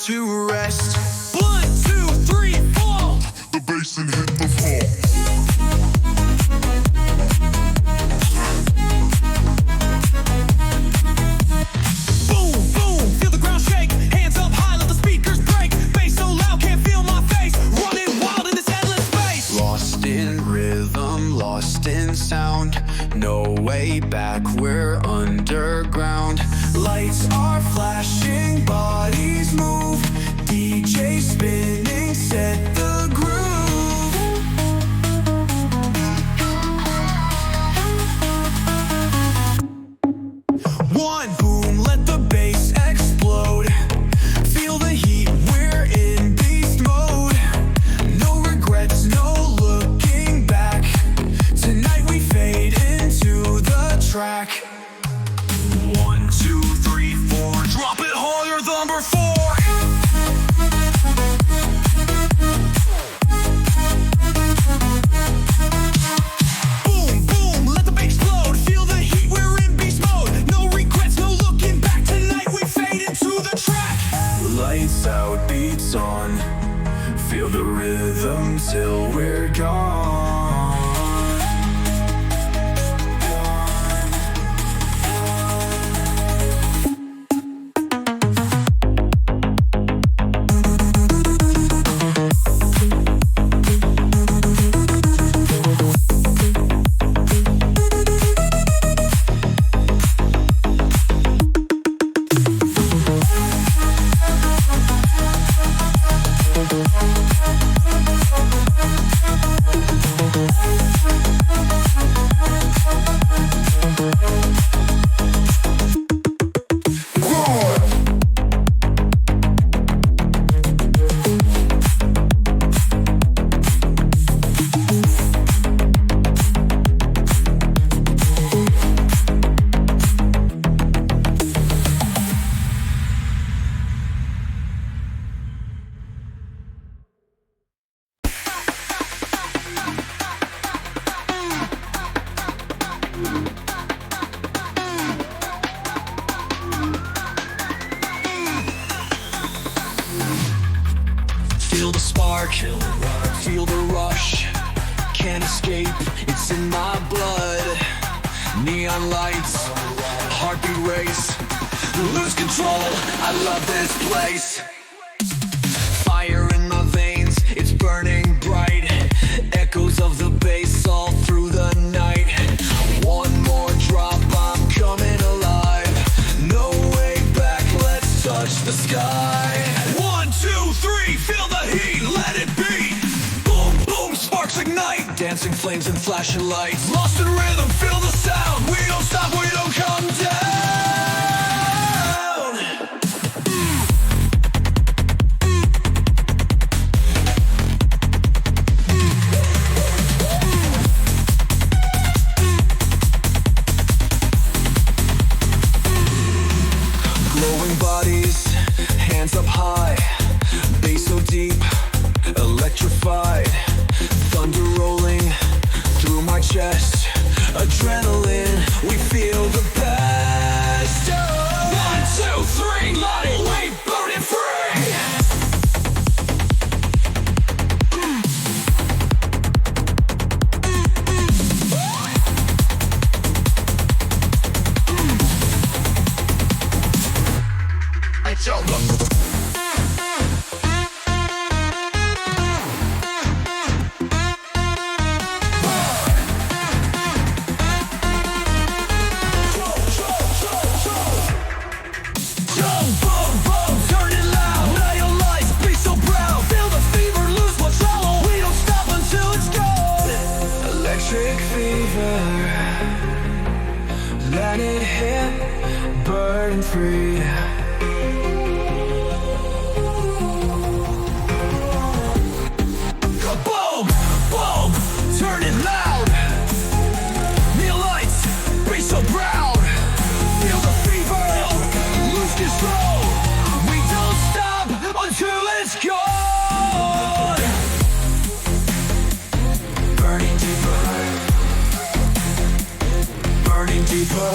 to rest. 1, 2, 3, 4. The bass and hit the floor. Sound, no way back, we're underground. Lights are flashing, bodies move, DJ spinning, set the groove. One boom, let the bass explode. Feel the heat, we're in beast mode. No regrets, no looking back. Tonight we fade into the track. 1, 2, 3, 4. Drop it harder, number 4. Boom, boom, let the bass explode. Feel the heat, we're in beast mode. No regrets, no looking back. Tonight we fade into the track. Lights out, beats on. Feel the rhythm till we're gone. Feel the spark, feel the rush. Can't escape, it's in my blood. Neon lights, heartbeat race. Lose control, I love this place. Fire in my veins, it's burning bright. Echoes of the bass all through the night. One more drop, I'm coming alive. No way back, let's touch the sky. 1, 2, 3, feel the heat, let it be. Boom, boom, sparks ignite. Dancing flames and flashing lights. Lost in rhythm, feel the sound. We don't stop, we don't come down. Glowing bodies, hands up high. Bass so deep, electrified. Thunder rolling through my chest. Adrenaline, we feel the best. 1, 2, 3, let it wave, burning free. It's over. Let it hit, burn free. Boom, boom, turn it loud. Neon lights, be so proud. Feel the fever, lose control. We don't stop until it's gone. Burning deeper, burning deeper.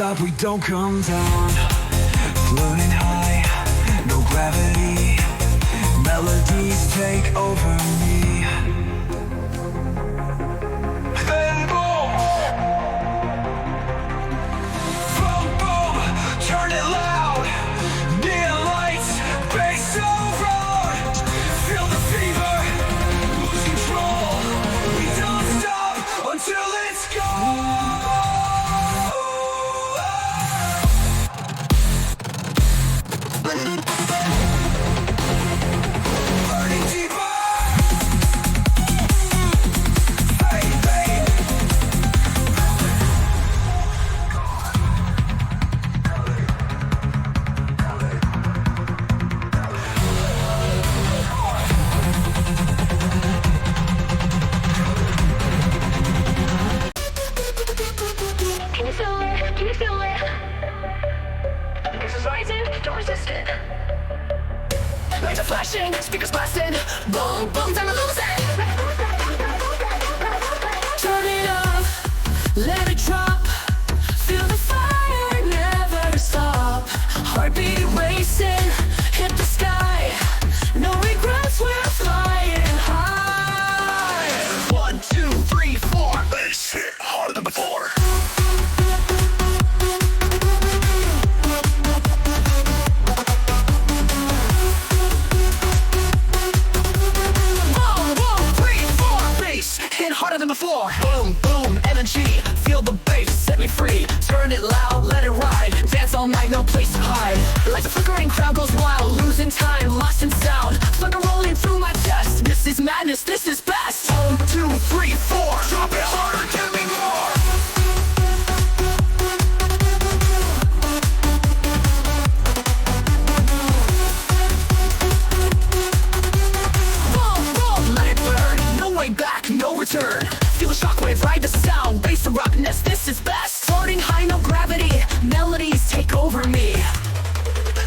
stop, we don't come down. Floating high, no gravity. Melodies take over me. Then boom! Boom, boom, turn it loud. Neon lights, bass so roar. Feel the fever, lose control. We don't stop until it's gone. Burning deeper. Hey, hey. Can you feel it? Can you feel it? This is rising, don't resist it. Lights are flashing, speakers blasting. Boom, boom, time to lose it. Turn it up, let it drop. Feel the fire, never stop. Heartbeat racing, hit the sky. No regrets, we're flying high. 1, 2, 3, 4. Bass hit harder than before. Harder than before. Boom, boom, energy. Feel the bass, set me free. Turn it loud, let it ride. Dance all night, no place to hide. Like the flickering crowd goes wild, losing time, lost in sound. Thunder rolling through my chest. This is madness, this is best. 1, 2, 3, 4. Drop it harder, give me more. Boom, boom, let it burn. No way back, no return. Feel the shockwave, ride the sound. Bass and rockness, this is best. Floating high, no gravity. Melodies take over me.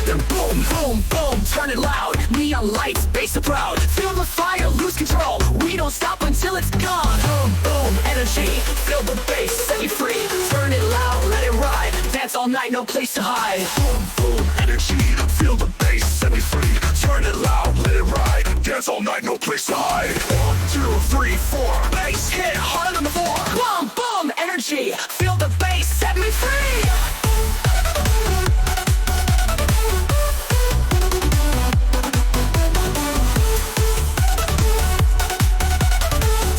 Then boom, boom, boom, turn it loud. Neon lights, bass so proud. Feel the fire, lose control. We don't stop until it's gone. Boom, boom, energy. Feel the bass, set me free. Turn it loud, let it ride. Dance all night, no place to hide. Boom, boom, energy. Feel the bass, set me free. Turn it loud, let it ride. Dance all night, no place to hide. 1, 2, 3, 4. Bass hit harder than before. Boom, boom, energy. Feel the bass, set me free.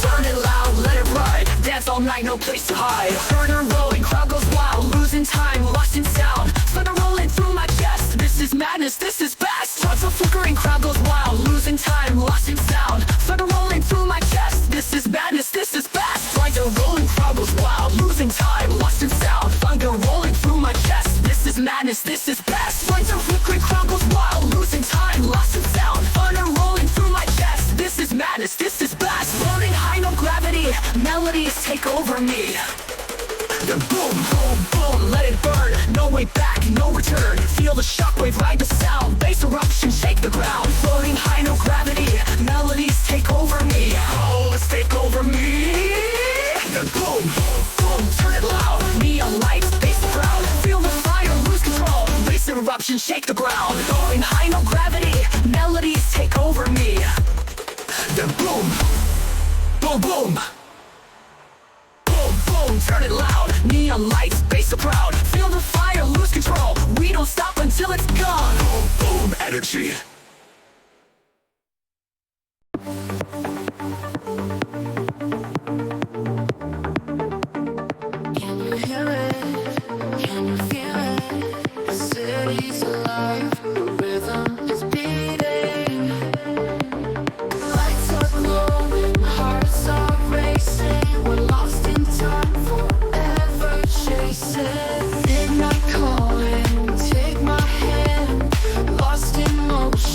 Turn it loud, let it ride. Dance all night, no place to hide. Burner rolling, crowd goes wild. Losing time, lost in sound. Thunder rolling through my chest. This is madness, this is best. Lots of flickering, crowd goes wild. Losing time, lost in sound. Thunder rolling through my chest. This is madness, this is best. Like a rolling, crowd goes wild. Losing time, lost in sound. Thunder rolling through my chest. This is madness, this is best. Like a flickering, crowd goes wild. Losing time, lost in sound. Thunder rolling through my chest. This is madness, this is best. Floating high, no gravity. Melodies take over me. Then boom, boom, boom, let it burn. No way back, no return. Feel the shockwave, ride the sound. Bass eruption, shake the ground. Floating high, no gravity. Melodies take over me. Oh, let's take over me. Then boom, boom, turn it loud. Neon lights, bass proud. Feel the fire, lose control. Bass eruption, shake the ground. Floating high, no gravity. Melodies take over me. Then boom, boom, boom. Boom, turn it loud. Neon lights, bass so proud. Feel the fire, lose control. We don't stop until it's gone. Boom, boom, energy. Can you hear it? Can you feel it? The city's alive, the rhythm is beating. Lights are glowing, hearts are racing. We're lost in time, forever chasing. Midnight calling, take my hand. Lost in motion.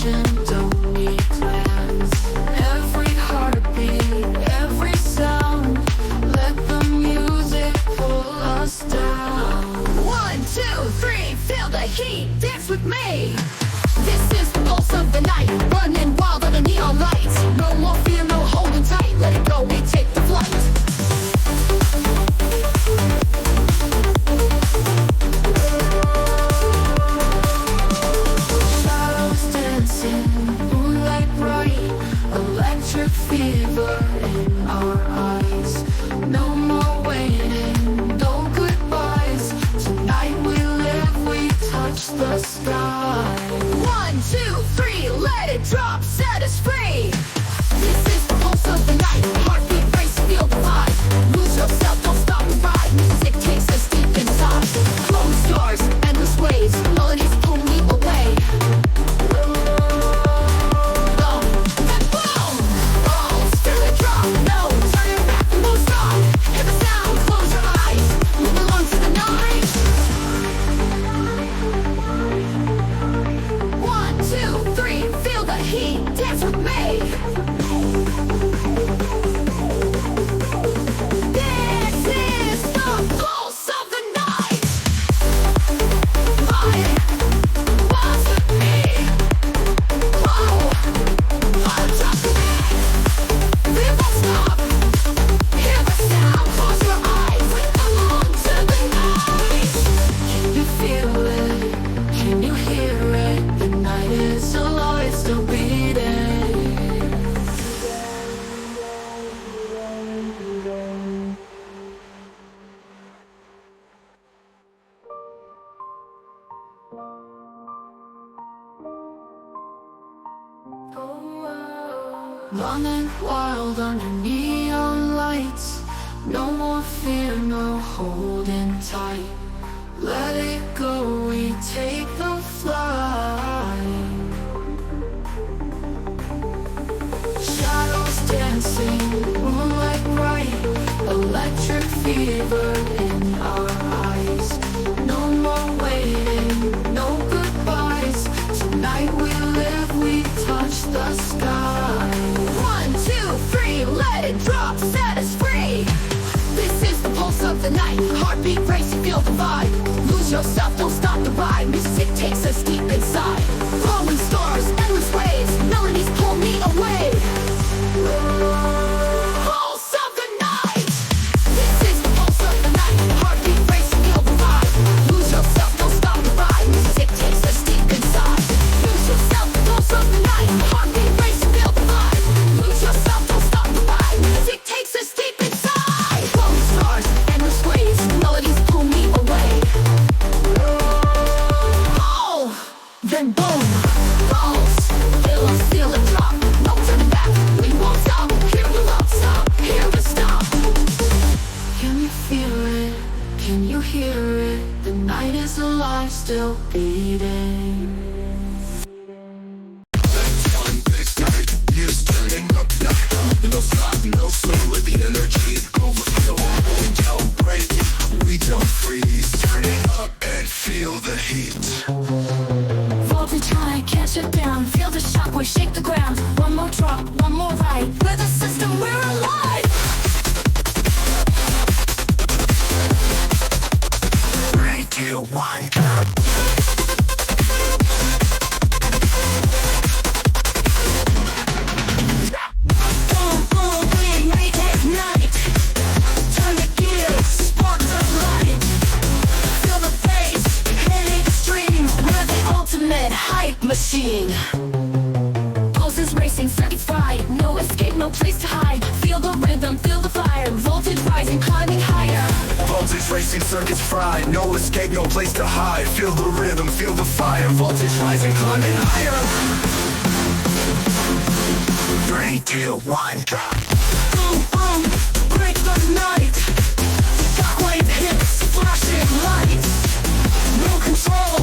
fever in our eyes. No more waiting, no goodbyes. Tonight we live, we touch the sky. 1, 2, 3, let it drop, set us free. This is the pulse of the night. Heartbeat race, feel the vibe. Lose yourself, don't stop the ride. Music takes us deep inside. Glowing stars, endless waves, melodies pull me away. Boom, and boom, balls to the drop. No, turn it back and move on. Hear the sound, close your eyes. We belong to the night. 1, 2, 3, feel the heat, dance with me. This is the pulse of the night. Bounce with me. Whoa, on top of me. We won't stop. Hear the sound, close your eyes. We belong to the night. Can you feel it? Can you hear it? The night is alive, still beating. Long and wild under neon lights. No more fear, no holding tight. Let it go, we take the flight. Shadows dancing, moonlight bright. Electric fever in our eyes. No more waiting, no goodbyes. Tonight we live, we touch the sky. 1, 2, 3, let it drop, set us free. This is the pulse of the night. Heartbeat racing, feel the vibe. Lose yourself, don't stop the ride. Music takes us deep inside. Glowing stars, endless waves, melodies pull me away. Pulse of the night. This is the pulse of the night. Heartbeat racing, feel the vibe. Lose yourself, don't stop the ride. Music takes us deep inside. Lose yourself, the pulse of the night. Heartbeat racing, feel the vibe. Lose yourself, don't stop the ride. Music takes us deep inside. Glowing stars, endless waves, melodies pull me away. Oh, then boom, balls, feel it drop. No turning back, we won't stop. Here we won't stop, here we stop. Can you feel it? Can you hear it? The night is alive, still beating. No stop, no slow with the energy. Overflow, we don't break, we don't freeze. Turn it up and feel the heat. Voltage high, catch it down. Feel the shockwave, shake the ground. One more drop, one more ride. We're the system, we're alive. 3, 2, 1, go. Boom, boom, we ignite, ignite. Turn the gears, spark the light. Feel the bass, hit extreme. We're the ultimate hype machine. Pulses racing, circuits fried. No escape, no place to hide. Feel the rhythm, feel the fire. Voltage rising, climbing higher. Voltage racing, circuits fried. No escape, no place to hide. Feel the rhythm, feel the fire. Voltage rising, climbing higher. 3, 2, 1, drop. Boom, boom, break the night. Shockwave hits, flashing lights. No control,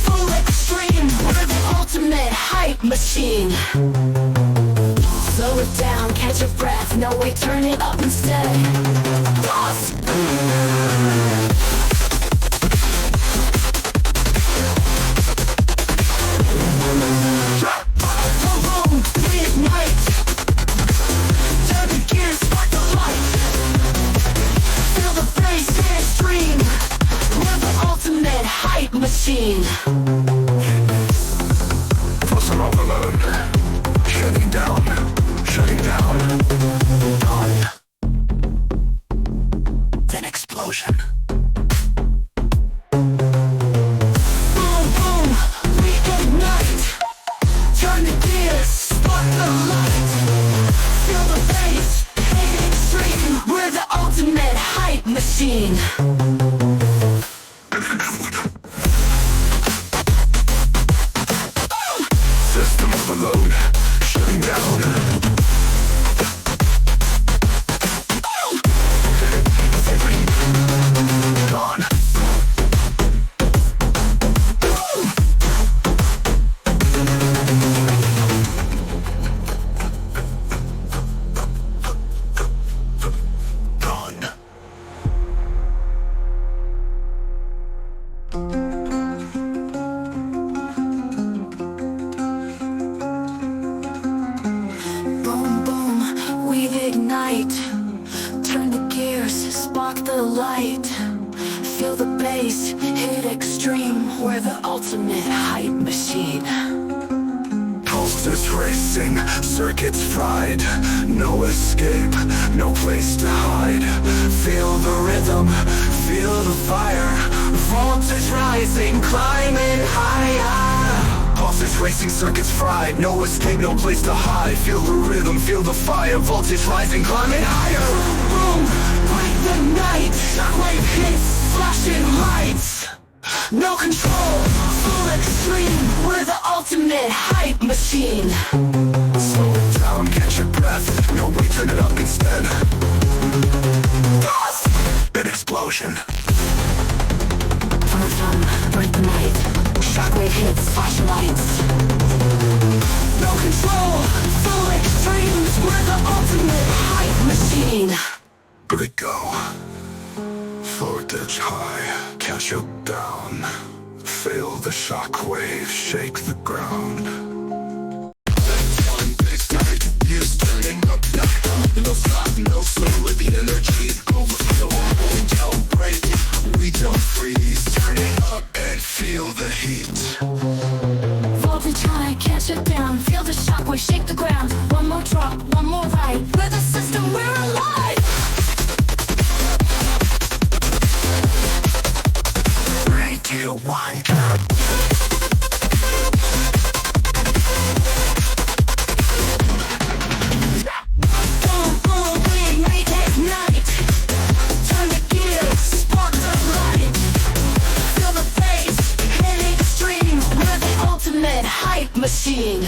full extreme. We're the ultimate hype machine. Slow it down, catch your breath. No way, turn it up instead. Boss. Boom, boom, reignite. Turn the gears, spark the light. Feel the bass, extreme. We're the ultimate hype machine. Force them overload. Shutting down. Shutting down. Done. machine. System overload, shutting down. Gone. Gone. Boom, boom, we ignite. Turn the gears, spark the light. Feel the bass, hit extreme. We're the ultimate hype machine. Pulses racing, circuits fried. No escape, no place to hide. Feel the rhythm, feel the fire. Voltage rising, climbing higher. Pulses racing, circuits fried. No escape, no place to hide. Feel the rhythm, feel the fire. Voltage rising, climbing higher. Boom, break the night. Shockwave hits, flashing lights. No control, full extreme. We're the ultimate hype machine. Slow it down, catch your breath. No way, turn it up instead. Big explosion. From, break the night. Shockwave hits, flashing lights. No control, full extremes. We're the ultimate hype machine. Let it go. Voltage high, catch you down. Feel the shockwave, shake the ground. Turning up, no stop, no slow with the energy. Overflow, don't break, we don't freeze. Turning up and feel the heat. Voltage high, catch it down. Feel the shockwave, shake the ground. One more drop, one more ride. We're the system, we're alive. 3, 2, 1, go. Boom, boom, we ignite. Turn the gears, spark the light. Feel the bass, hit extreme. We're the ultimate hype machine.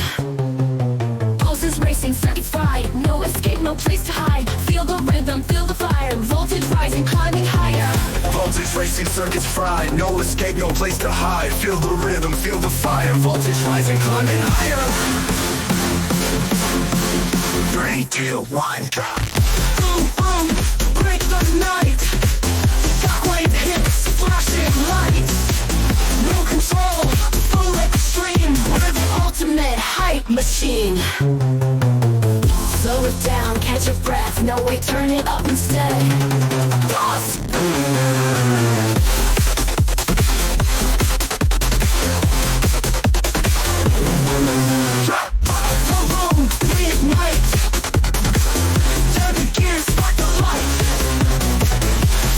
Pulses racing, circuit fried. No escape, no place to hide. Feel the rhythm, feel the fire. Voltage rising, climbing higher. Voltage racing, circuits fried. No escape, no place to hide. Feel the rhythm, feel the fire. Voltage rising, climbing higher. 3, 2, 1, drop. Boom, boom, break the night. Shockwave hits, flashing lights. No control, full extreme. We're the ultimate hype machine. Slow it down, catch your breath. No way, turn it up instead. Boss. Boom, boom, reignite. Turn the gears, spark the light.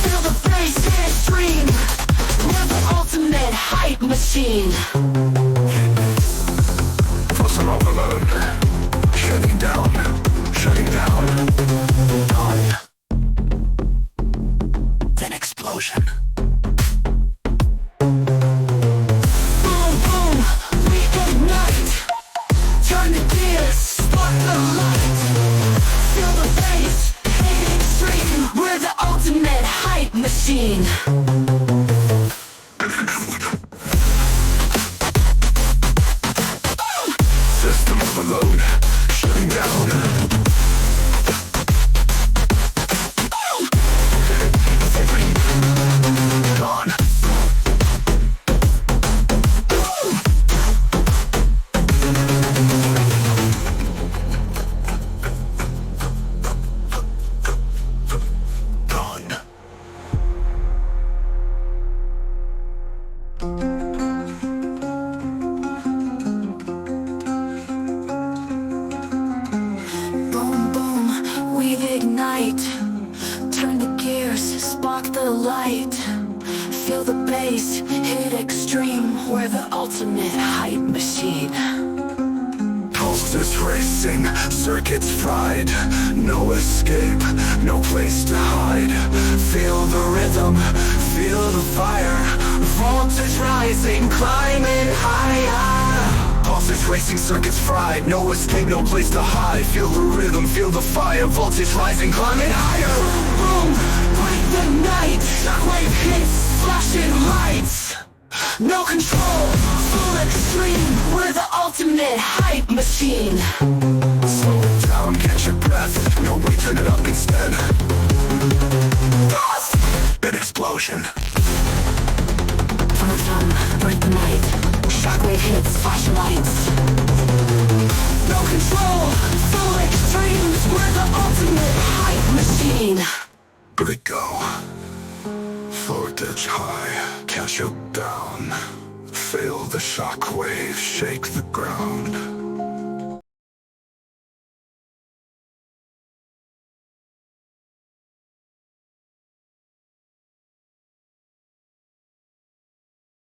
Feel the bass, hit extreme. We're the ultimate hype machine. System overload, shutting down, shutting down. Done. Then explosion. Boom, boom, we ignite. Turn the gears, spark the light. Feel the bass, hit extreme. We're the ultimate hype machine. System overload, shutting down. Gone. Gone. Boom, boom, we ignite. Turn the gears, spark the light. Feel the bass, hit extreme. We're the ultimate hype machine. Pulse Pulses racing, circuits fried. No escape, no place to hide. Feel the rhythm, feel the fire. Voltage rising, climbing higher. Pulses racing, circuits fried. No escape, no place to hide. Feel the rhythm, feel the fire. Voltage rising, climbing higher. Boom, break the night. Shockwave hits, flashing lights. No control, full extreme. We're the ultimate hype machine. Slow it down, catch your breath. No, we turn it up instead. Pause. An explosion. From break the night. Shockwave hits, flashing lights. No control, Full extremes. We're the ultimate hype machine. let it go. Voltage high, catch it down. Feel the shockwave shake the ground.